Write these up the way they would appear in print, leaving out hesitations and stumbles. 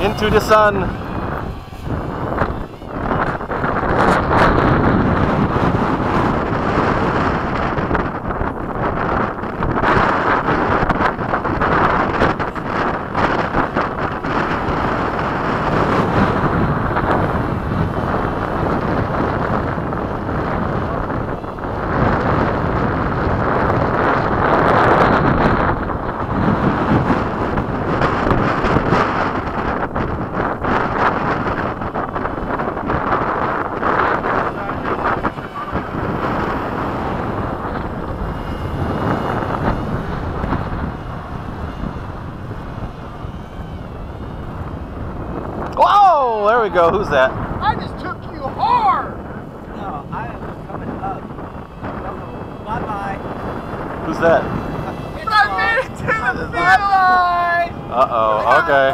Into the sun. Whoa! There we go. Who's that? I just took you hard! No, I am coming up. Bye-bye. Who's that? I made it to the field! Bye-bye! Uh-oh. Okay.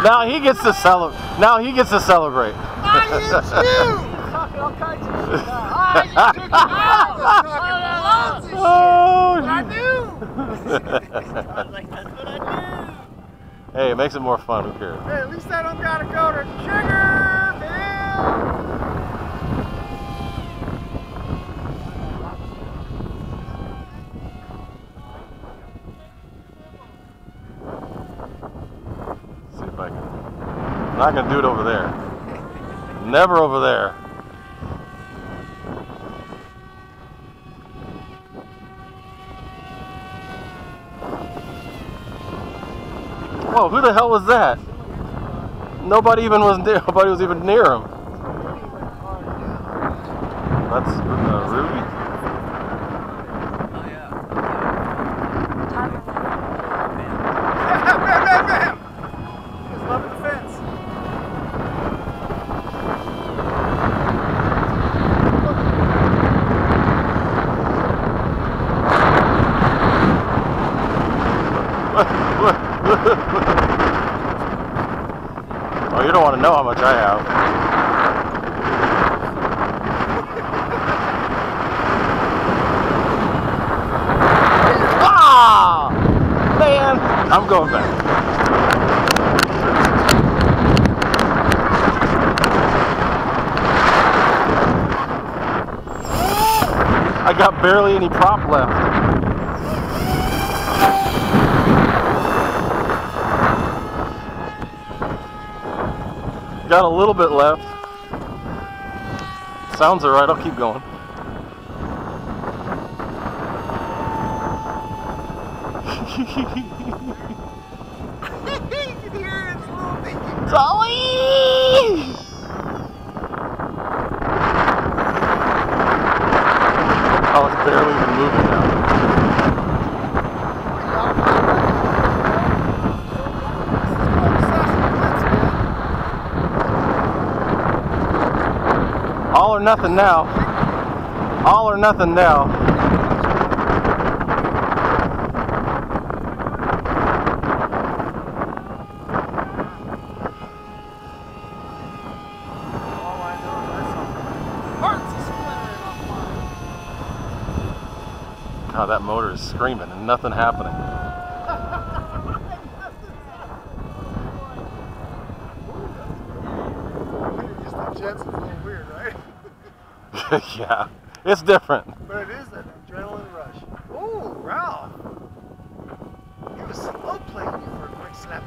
Now he gets to celebrate. Now he gets to celebrate. I hit you! Talking all kinds of shit now. I just took you out! Talking lots of shit! But I knew! I was like, that's what I do. Hey, it makes it more fun. Who cares? Hey, at least I don't gotta go to Sugarville! See if I can. I'm not gonna do it over there. Never over there. Whoa, who the hell was that? Nobody even was there. Nobody was even near him. That's Ruby. Oh, yeah. Bam, bam, bam! Just loving the fence. Oh, you don't want to know how much I have. Ah! Man, I'm going back. I got barely any prop left. Got a little bit left. Sounds alright, I'll keep going. You can hear its little thinking. Dolly! Oh, it's barely even moving now. All or nothing now. All or nothing now. God, that motor is screaming and nothing happening. Just the jets is a little weird, right? Yeah, it's different. But it is an adrenaline rush. Ooh, Ralph! He was slow playing you for a quick slap.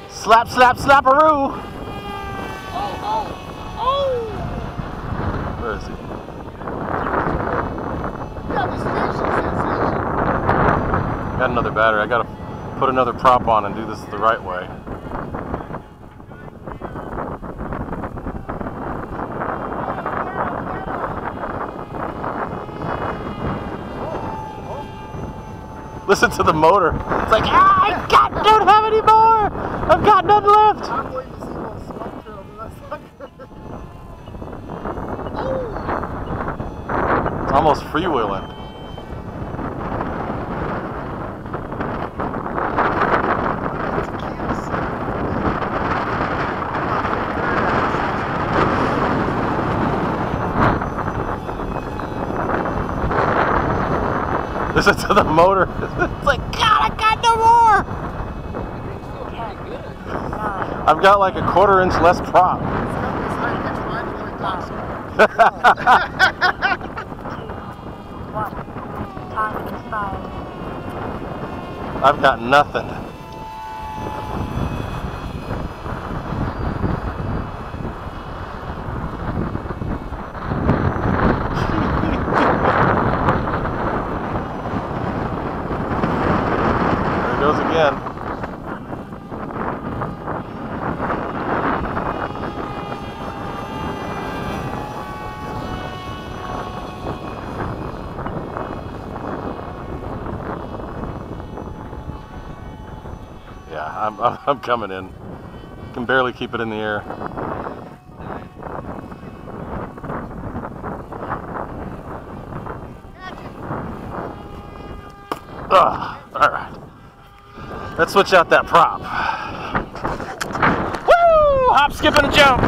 Slap, slap, slap-a-roo! Oh! Where is he? Yeah, the station sensation. Got another battery. I gotta put another prop on and do this the right way. Listen to the motor. It's like, don't have any more. I've got none left. I'm waiting to see little smoke trails and that's not good. It's almost freewheeling. Listen to the motor. It's like, God, I got no more. I've got like a 1/4 inch less prop. I've got nothing. There it goes again. Yeah, I'm coming in. Can barely keep it in the air. Ugh, all right. Let's switch out that prop. Woo! Hop, skip, and a jump.